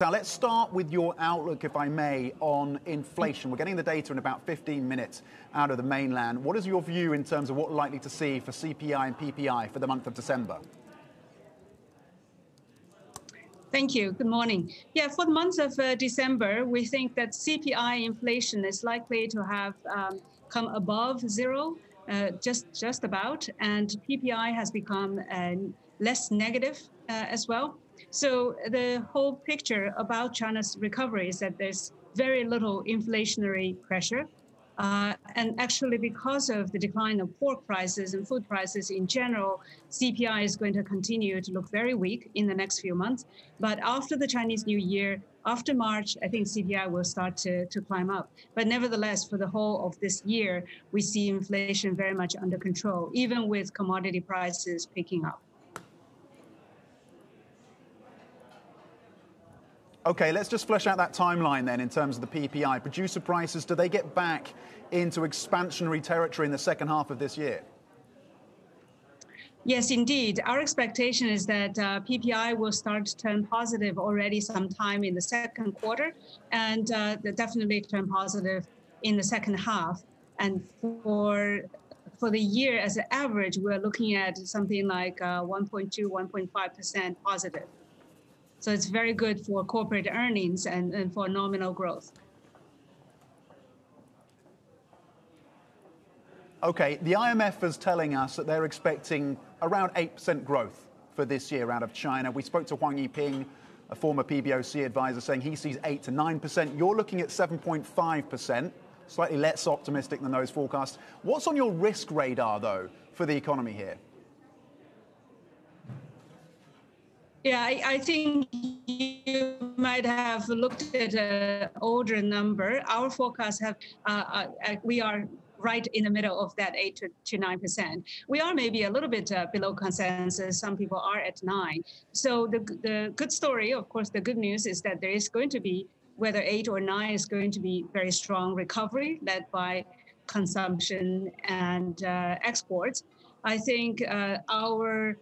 Now, let's start with your outlook, if I may, on inflation. We're getting the data in about 15 minutes out of the mainland. What is your view in terms of what we're likely to see for CPI and PPI for the month of December? Thank you. Good morning. Yeah, for the month of December, we think that CPI inflation is likely to have come above zero, just about, and PPI has become less negative as well. So the whole picture about China's recovery is that there's very little inflationary pressure. And actually, because of the decline of pork prices and food prices in general, CPI is going to continue to look very weak in the next few months. But after the Chinese New Year, after March, I think CPI will start to climb up. But nevertheless, for the whole of this year, we see inflation very much under control, even with commodity prices picking up. Okay, let's just flesh out that timeline then in terms of the PPI. Producer prices, do they get back into expansionary territory in the second half of this year? Yes, indeed. Our expectation is that PPI will start to turn positive already sometime in the second quarter, and definitely turn positive in the second half. And for the year as an average, we're looking at something like 1.2, 1.5% positive. So it's very good for corporate earnings and for nominal growth. Okay, the IMF is telling us that they're expecting around 8% growth for this year out of China. We spoke to Wang Yiping, a former PBOC advisor, saying he sees 8 to 9%. You're looking at 7.5%, slightly less optimistic than those forecasts. What's on your risk radar, though, for the economy here? Yeah, I think you might have looked at an older number. Our forecasts have, we are right in the middle of that 8 to 9%. We are maybe a little bit below consensus. Some people are at 9. So the good story, of course, the good news is that there is going to be, whether 8 or 9 is going to be very strong recovery led by consumption and exports. I think our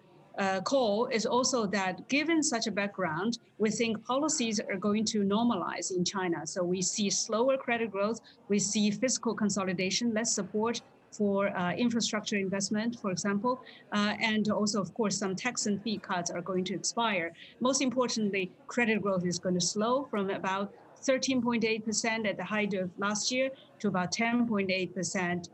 call is also that given such a background, we think policies are going to normalize in China. So we see slower credit growth, we see fiscal consolidation, less support for infrastructure investment, for example, and also, of course, some tax and fee cuts are going to expire. Most importantly, credit growth is going to slow from about 13.8% at the height of last year to about 10.8%.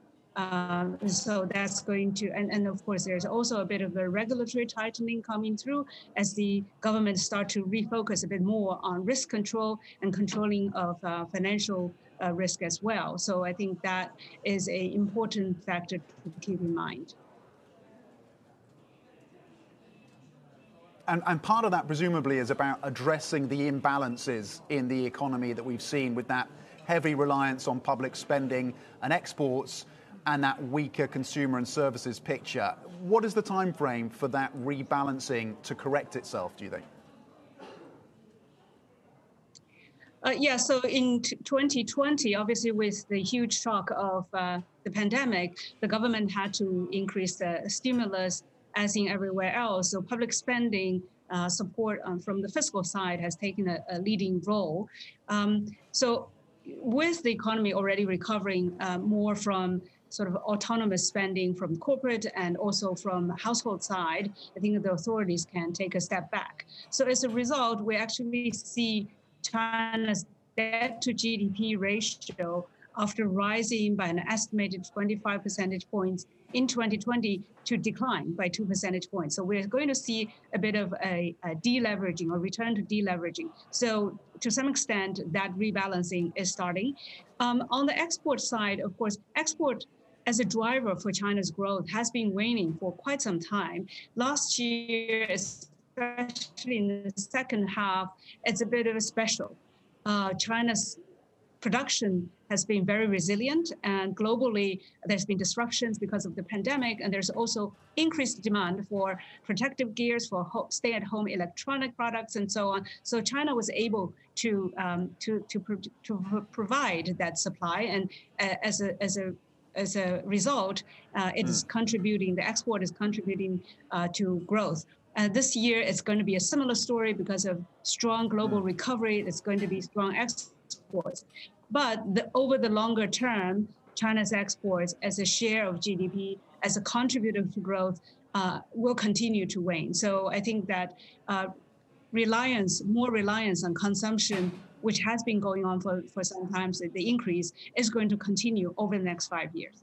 So that's going to, and of course, there's also a bit of a regulatory tightening coming through as the government start to refocus a bit more on risk control and controlling of financial risk as well. So I think that is an important factor to keep in mind. And part of that, presumably, is about addressing the imbalances in the economy that we've seen with that heavy reliance on public spending and exports, and that weaker consumer and services picture. What is the time frame for that rebalancing to correct itself, do you think? Yeah, so in 2020, obviously with the huge shock of the pandemic, the government had to increase the stimulus as in everywhere else. So public spending support from the fiscal side has taken a leading role. So with the economy already recovering more from sort of autonomous spending from corporate and also from the household side, I think the authorities can take a step back. So as a result, we actually see China's debt to GDP ratio, after rising by an estimated 25 percentage points in 2020, to decline by 2 percentage points. So we're going to see a bit of a deleveraging or return to deleveraging. So to some extent, that rebalancing is starting. On the export side, of course, export as a driver for China's growth has been waning for quite some time. Last year, especially in the second half, it's a bit of a special. China's production has been very resilient, and globally there's been disruptions because of the pandemic, and there's also increased demand for protective gears, for stay-at-home electronic products, and so on. So China was able to provide that supply, and as a result, it is contributing. The export is contributing to growth. This year, it's going to be a similar story because of strong global recovery. It's going to be strong exports. But over the longer term, China's exports as a share of GDP, as a contributor to growth, will continue to wane. So I think that more reliance on consumption, which has been going on for some time, so the increase is going to continue over the next 5 years.